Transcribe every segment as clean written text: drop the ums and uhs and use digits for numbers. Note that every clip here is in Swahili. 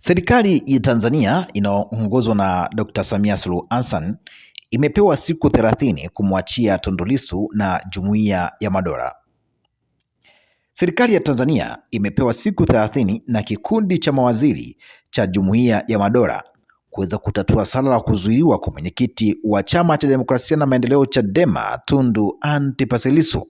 Serikali ya Tanzania inayoongozwa na Dr. Samia Suluhu Hassan imepewa siku 30 kumwachia Tundu Lissu na Jumuiya ya Madola. Serikali ya Tanzania imepewa siku 30 na kikundi cha mawaziri cha Jumuiya ya Madola kuweza kutatua swala la kuzuiwa kwa mwenyekiti wa Chama cha Demokrasia na Maendeleo Chadema Tundu Antipas Lissu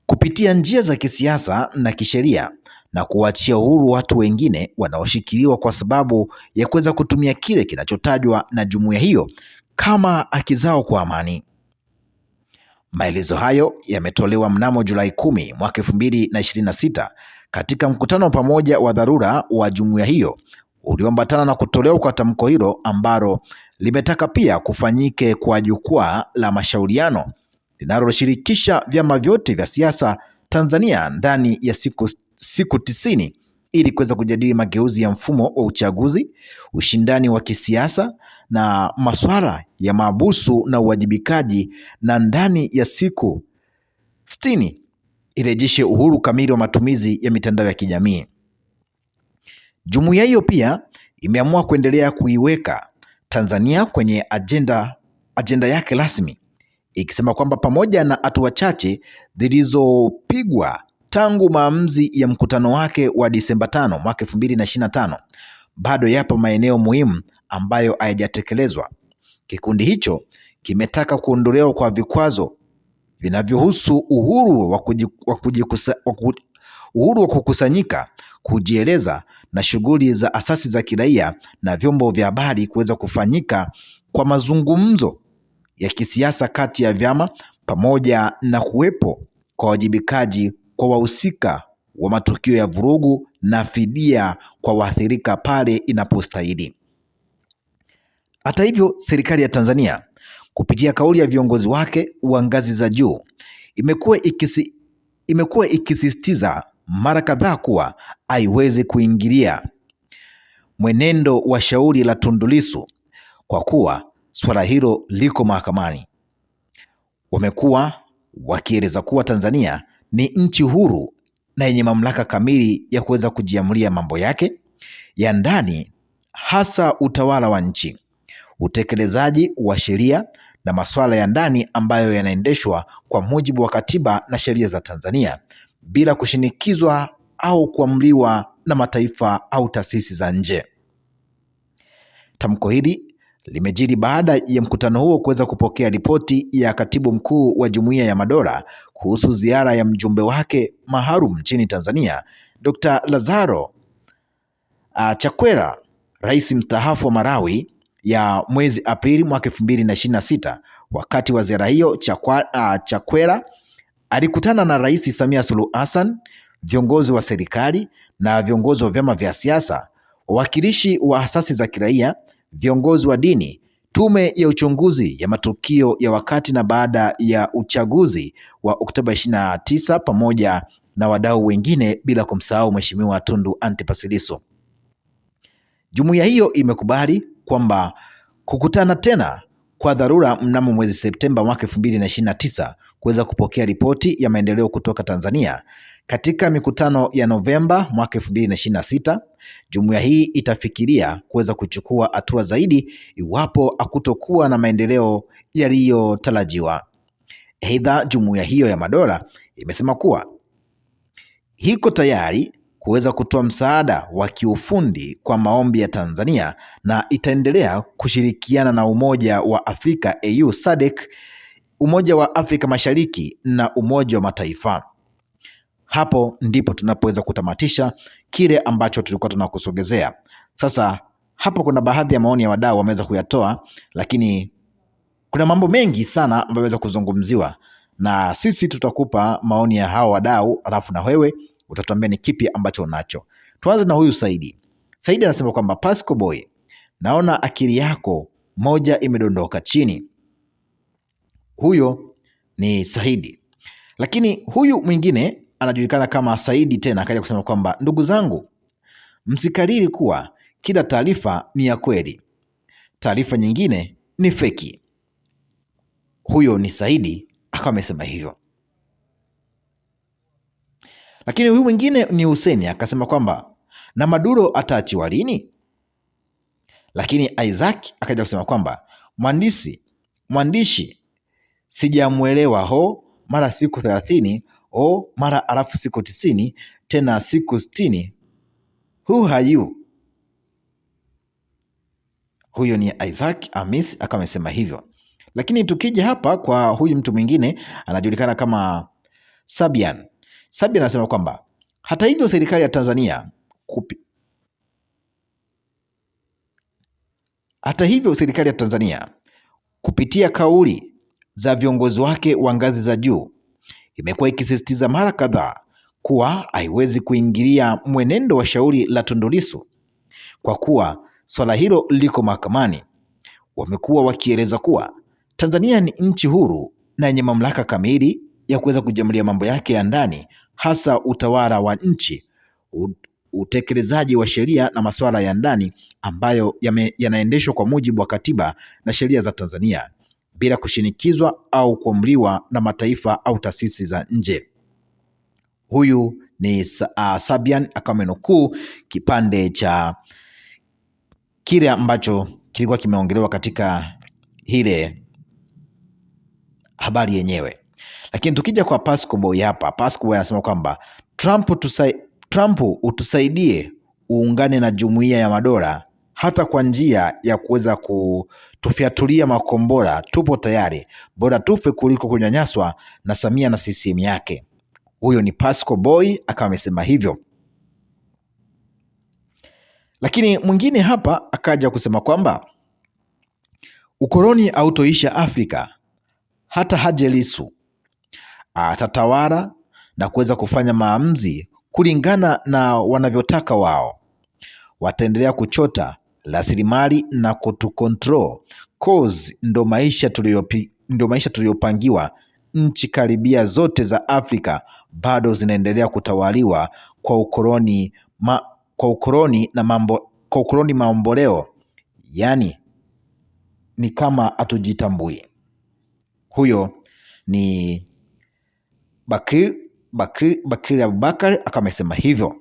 kupitia njia za kisiasa na kisheria na kuachia uhuru watu wengine wanaoshikiliwa kwa sababu ya kuweza kutumia kile kinachotajwa na jumuiya hiyo kama haki zao kwa amani. Maelezo hayo yametolewa mnamo Julai 10 mwaka 2026 katika mkutano wa pamoja wa dharura wa jumuiya hiyo ulioambatana na kutolewa kwa tamko hilo ambalo limetaka pia kufanyike kwa jukwaa la mashauriano linaloshirikisha vyama vyote vya siasa Tanzania ndani ya siku 90 ili kuweza kujadili mageuzi ya mfumo wa uchaguzi, ushindani wa kisiasa na masuala ya mahabusu na uwajibikaji, na ndani ya siku 60 irejeshe uhuru kamili wa matumizi ya mitandao ya kijamii. Jumuiya hiyo pia imeamua kuendelea kuiweka Tanzania kwenye ajenda yake rasmi, ikisema kwamba pamoja na hatua chache zilizopigwa tangu maamuzi ya mkutano wake wa Disemba 5 mwaka 2025, bado yapo maeneo muhimu ambayo hayajatekelezwa. Kikundi hicho kimetaka kuondolewa kwa vikwazo vinavyohusu uhuru wa kukusanyika, kujieleza na shughuli za asasi za kiraia na vyombo vya habari kuweza kufanyika kwa mazungumzo ya kisiasa kati ya vyama, pamoja na kuwepo kwa wajibikaji kwa wahusika wa matukio ya vurugu na fidia kwa waathirika pale inapostahili. Hata hivyo, serikali ya Tanzania kupitia kauli ya viongozi wake wa ngazi za juu imekuwa ikisisitiza mara kadhaa kuwa haiwezi kuingilia mwenendo wa shauri la Tundu Lissu kwa kuwa swala hilo liko mahakamani. Wamekuwa wakieleza kuwa Tanzania ni nchi huru na yenye mamlaka kamili ya kuweza kujiamulia mambo yake ya ndani, hasa utawala wa nchi, utekelezaji wa sheria na masuala ya ndani ambayo yanaendeshwa kwa mujibu wa katiba na sheria za Tanzania bila kushinikizwa au kuamriwa na mataifa au taasisi za nje. Tamko hili limejiri baada ya mkutano huo kuweza kupokea ripoti ya katibu mkuu wa Jumuiya ya Madola kuhusu ziara ya mjumbe wake maalum nchini Tanzania, Dr. Lazaro Chakwera, rais mstaafu wa Malawi, ya mwezi Aprili mwaka 2026. Wakati wa ziara hiyo, Chakwera alikutana na Rais Samia Suluhu Hassan, viongozi wa serikali na viongozi wa vyama vya siasa, wawakilishi wa asasi za kiraia, viongozi wa dini, tume ya uchunguzi ya matukio ya wakati na baada ya uchaguzi wa Oktoba 29 pamoja na wadau wengine, bila kumsahau Mheshimiwa Tundu Antipas Lissu. Jumuiya hiyo imekubali kwamba kukutana tena kwa dharura mnamo mwezi Septemba mwaka 2029 kuweza kupokea ripoti ya maendeleo kutoka Tanzania. Katika mikutano ya Novemba mwaka 2026, jumuiya hii itafikiria kuweza kuchukua hatua zaidi iwapo hakutokuwa na maendeleo yaliyotarajiwa. Aidha, jumuiya hiyo ya Madola imesema kuwa iko tayari kuweza kutoa msaada wa kiufundi kwa maombi ya Tanzania na itaendelea kushirikiana na Umoja wa Afrika AU, SADC, Umoja wa Afrika Mashariki na Umoja wa Mataifa. Hapo ndipo tunapoweza kutamatisha kile ambacho tulikuwa tunakusogezea. Sasa hapo kuna baadhi ya maoni ya wadau wameweza kuyatoa, lakini kuna mambo mengi sana ambayo yameweza kuzungumziwa, na sisi tutakupa maoni ya hao wadau, alafu na wewe utatuambia ni kipi ambacho unacho. Tuanze na huyu Saidi. Saidi anasema kwamba Pasco Boy, naona akili yako moja imedondoka chini. Huyo ni Saidi. Lakini huyu mwingine anajulikana kama Saidi tena akaja kusema kwamba ndugu zangu, msikariri kuwa kila taarifa ni ya kweli, taarifa nyingine ni feki. Huyo ni Saidi akawa amesema hivyo. Lakini huyu mwingine ni Hussein akasema kwamba na Maduro ataachiwa lini? Lakini Isaac akaja kusema kwamba mwandishi sijamuelewa, mara siku 30, mara alafu siku 90, tena siku 60. Who are you? Huyo ni Isaac Amis akawa amesema hivyo. Lakini tukija hapa kwa huyu mtu mwingine anajulikana kama Sabian anasema kwamba hata hivyo serikali ya Tanzania kupitia kauli za viongozi wake wa ngazi za juu imekuwa ikisisitiza mara kadhaa kuwa haiwezi kuingilia mwenendo wa shauri la Tundu Lissu kwa kuwa swala hilo liko mahakamani. Wamekuwa wakieleza kuwa Tanzania ni nchi huru na yenye mamlaka kamili ya kuweza kujiamulia mambo yake ya ndani, hasa utawala wa nchi, utekelezaji wa sheria na masuala ya ndani ambayo yanaendeshwa kwa mujibu wa katiba na sheria za Tanzania bila kushinikizwa au kuamriwa na mataifa au taasisi za nje. Huyu ni Sabian akawa amenukuu kipande cha kile ambacho kilikuwa kimeongelewa katika ile habari yenyewe. Lakini tukija kwa Pasco Boy hapa, Pasco Boy anasema kwamba Trump utusaidie uungane na Jumuiya ya Madola hata kwa njia ya kuweza kutufiatulia makombora, tupo tayari, bora tufe kuliko kunyanyaswa na Samia na CCM yake. Huyo ni Pasco Boy akawa amesema hivyo. Lakini mwingine hapa akaja kusema kwamba ukoloni hautoisha Afrika, hata Haji Lissu atatawala na kuweza kufanya maamuzi kulingana na wanavyotaka wao. Wataendelea kuchota rasilimali na kutukontrol, cause ndo maisha tuliyopangiwa. Nchi karibia zote za Afrika bado zinaendelea kutawaliwa kwa ukoloni mamboleo, yani ni kama hatujitambui. Huyo ni Bakir Abubakar akawa amesema hivyo.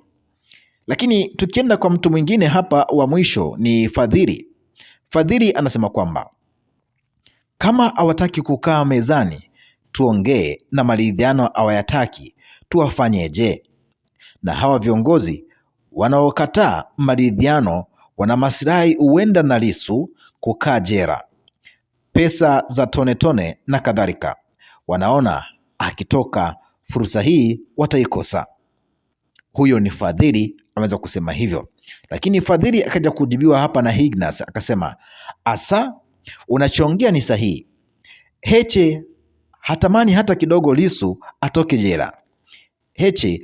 Lakini tukienda kwa mtu mwingine hapa wa mwisho ni Fadhili anasema kwamba kama hawataki kukaa mezani tuongee na maridhiano hawayataki, tuwafanyeje? Na hawa viongozi wanaokataa maridhiano wana maslahi huenda na Lissu kukaa jela, pesa za tone na kadhalika. Wanaona akitoka fursa hii wataikosa. Huyo ni Fadhili ameweza kusema hivyo. Lakini Fadhili akaja kujibiwa hapa na Ignas akasema, asa unachoongea ni sahihi. Heche hatamani hata kidogo Lissu atoke jela. Heche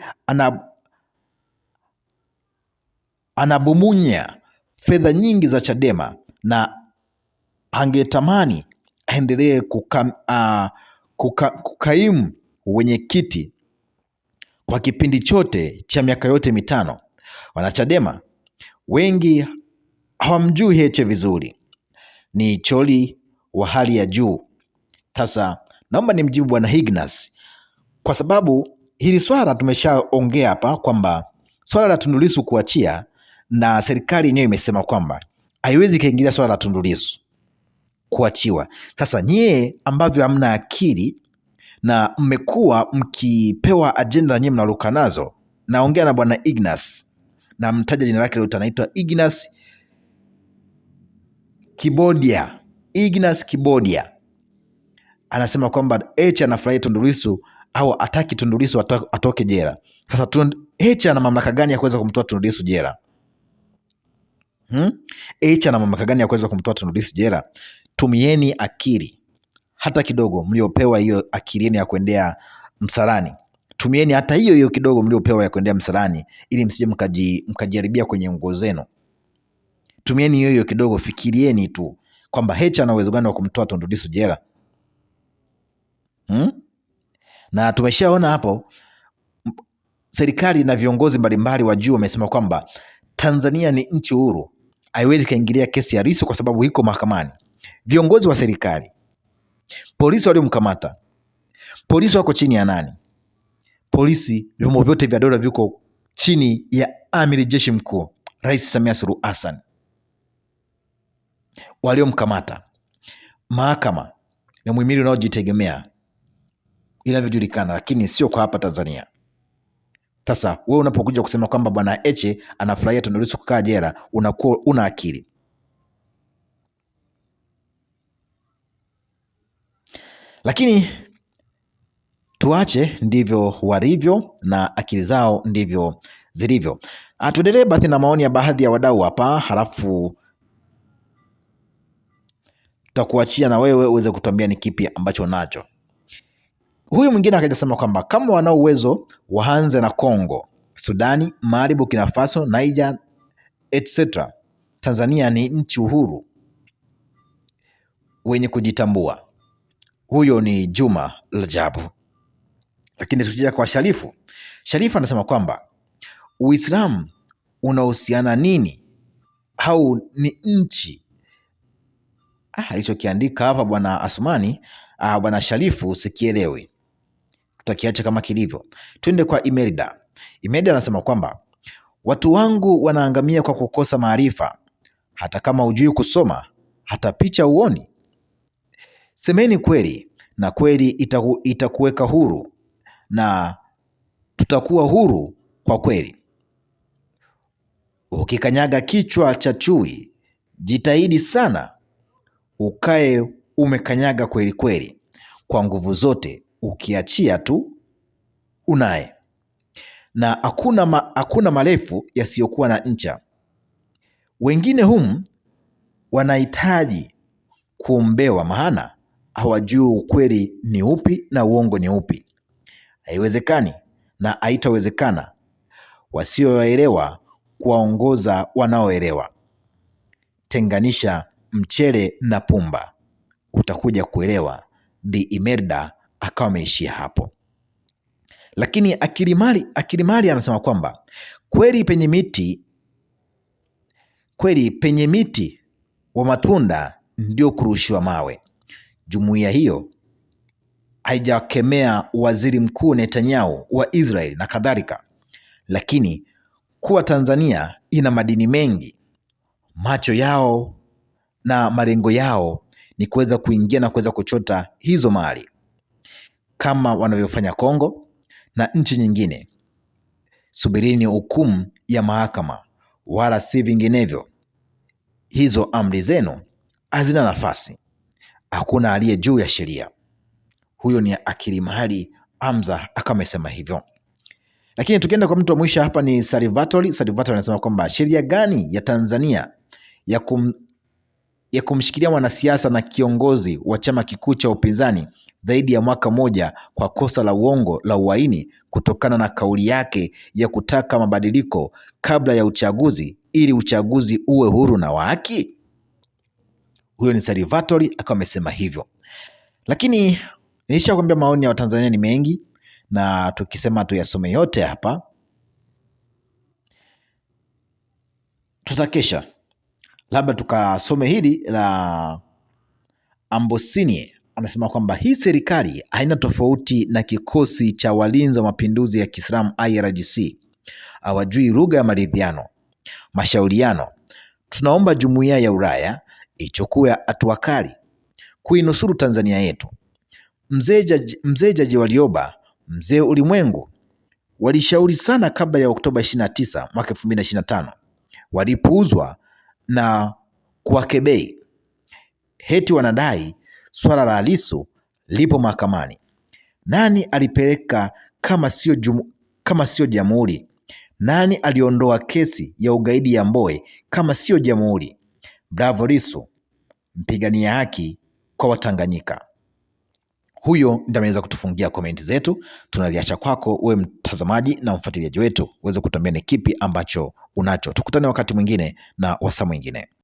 anabumunya fedha nyingi za Chadema na angetamani aendelee kukaimu wenyekiti kwa kipindi chote cha miaka yote mitano. Wanachadema wengi hawamjui Heche vizuri, ni choli wa hali ya juu. Sasa naomba nimjibu bwana Ignas, kwa sababu hili swala tumeshaongea hapa kwamba swala la Tundu Lissu kuachia, na serikali yenyewe imesema kwamba haiwezi kaingilia swala la Tundu Lissu kuachiwa. Sasa nyie ambavyo hamna akili na mmekuwa mkipewa agenda nyie mnaruka nazo, naongea na bwana Ignas na mtaja jina lake leo, anaitwa Ignas Kibodia. Ignas Kibodia anasema kwamba Heche anafurahia Tundu Lissu au ataki Tundu Lissu atoke jela. Sasa Heche ana mamlaka gani ya kuweza kumtoa Tundu Lissu jela? Heche ana mamlaka gani ya kuweza kumtoa Tundu Lissu jela? Tumieni akili hata kidogo mliopewa, hiyo akili ya kuendea msalani. Tumieni hata hiyo kidogo mliopewa ya kuendea msalani, ili msije mkajaribia kwenye nguo zenu. Tumieni hiyo kidogo, fikirieni tu kwamba Heche ana uwezo gani wa kumtoa Tundu Lissu jela. Na tumeshaona hapo serikali na viongozi mbalimbali wa juu wamesema kwamba Tanzania ni nchi huru, haiwezi kaingilia kesi ya Lissu kwa sababu iko mahakamani. Viongozi wa serikali, polisi waliomkamata, polisi wako chini ya nani? Polisi, vyombo vyote vya dola viko chini ya Amiri Jeshi Mkuu Rais Samia Suluhu Hassan. Waliomkamata, mahakama na muhimili unaojitegemea inavyojulikana, lakini sio kwa hapa Tanzania. Sasa wewe unapokuja kusema kwamba bwana Heche anafurahia Tundu Lissu kukaa jela, unakuwa una akili. Lakini tuache, ndivyo walivyo na akili zao ndivyo zilivyo. Tuendelee basi na maoni ya baadhi ya wadau hapa, halafu tutakuachia na wewe uweze kutuambia ni kipi ambacho nacho. Huyu mwingine akaja sema kwamba kama wanao uwezo waanze na Kongo, Sudani, Mali, Burkina Faso, Niger etc. Tanzania ni nchi uhuru wenye kujitambua. Huyo ni Juma Rajabu. Lakini tukija kwa Sharifu anasema kwamba Uislamu unahusiana nini au ni nchi? Alichokiandika hapa bwana Asumani, bwana Sharifu sikielewi, tutakiacha kama kilivyo. Twende kwa Imelda. Imelda anasema kwamba watu wangu wanaangamia kwa kukosa maarifa. Hata kama hujui kusoma, hata picha uoni. Semeni kweli na kweli itakuweka huru, na tutakuwa huru kwa kweli. Ukikanyaga kichwa cha chui, jitahidi sana ukae umekanyaga kweli kweli, kwa nguvu zote. Ukiachia tu unaye, na hakuna marefu yasiyokuwa na ncha. Wengine wanahitaji kuombewa, maana hawajui ukweli ni upi na uongo ni upi. Haiwezekani na haitawezekana wasioelewa kuwaongoza wanaoelewa. Tenganisha mchele na pumba, utakuja kuelewa. Bi Imelda akawa ameishia hapo. Lakini Akilimali anasema kwamba kweli penye miti wa matunda ndio kurushiwa mawe. Jumuiya hiyo haijakemea waziri mkuu Netanyahu wa Israel na kadhalika, lakini kuwa Tanzania ina madini mengi, macho yao na malengo yao ni kuweza kuingia na kuweza kuchota hizo mali kama wanavyofanya Kongo na nchi nyingine. Subirini hukumu ya mahakama, wala si vinginevyo. Hizo amri zenu hazina nafasi. Hakuna aliye juu ya sheria. Huyo ni Akilimali Hamza akawa amesema hivyo. Lakini tukienda kwa mtu wa mwisho hapa ni Salvatore. Salvatore anasema kwamba sheria gani ya Tanzania ya kumshikilia mwanasiasa na kiongozi wa chama kikuu cha upinzani zaidi ya mwaka mmoja kwa kosa la uongo la uhaini kutokana na kauli yake ya kutaka mabadiliko kabla ya uchaguzi ili uchaguzi uwe huru na wa haki? Huyo ni Salvatore akawa amesema hivyo. Lakini nilishakwambia maoni ya Watanzania ni mengi, na tukisema tuyasome yote hapa tutakesha. Labda tukasome hili la Ambosini. Anasema kwamba hii serikali haina tofauti na kikosi cha walinzi wa mapinduzi ya Kiislamu IRGC. Hawajui lugha ya maridhiano, mashauriano. Tunaomba jumuiya ya Ulaya ichukue hatua kali kuinusuru Tanzania yetu. Mzee Jaji Warioba, mzee ulimwengu, walishauri sana kabla ya Oktoba 29 mwaka 2025, walipuuzwa na kuwakebei. Heti wanadai swala la Lissu lipo mahakamani. Nani alipeleka kama sio jamhuri? Nani aliondoa kesi ya ugaidi ya Mbowe kama sio jamhuri? Bravo Lissu, mpigania haki kwa Watanganyika. Huyo ndiye ameweza kutufungia komenti zetu. Tunaliacha kwako wewe mtazamaji na mfuatiliaji wetu uweze kutuambia ni kipi ambacho unacho. Tukutane wakati mwingine na wasaa mwingine.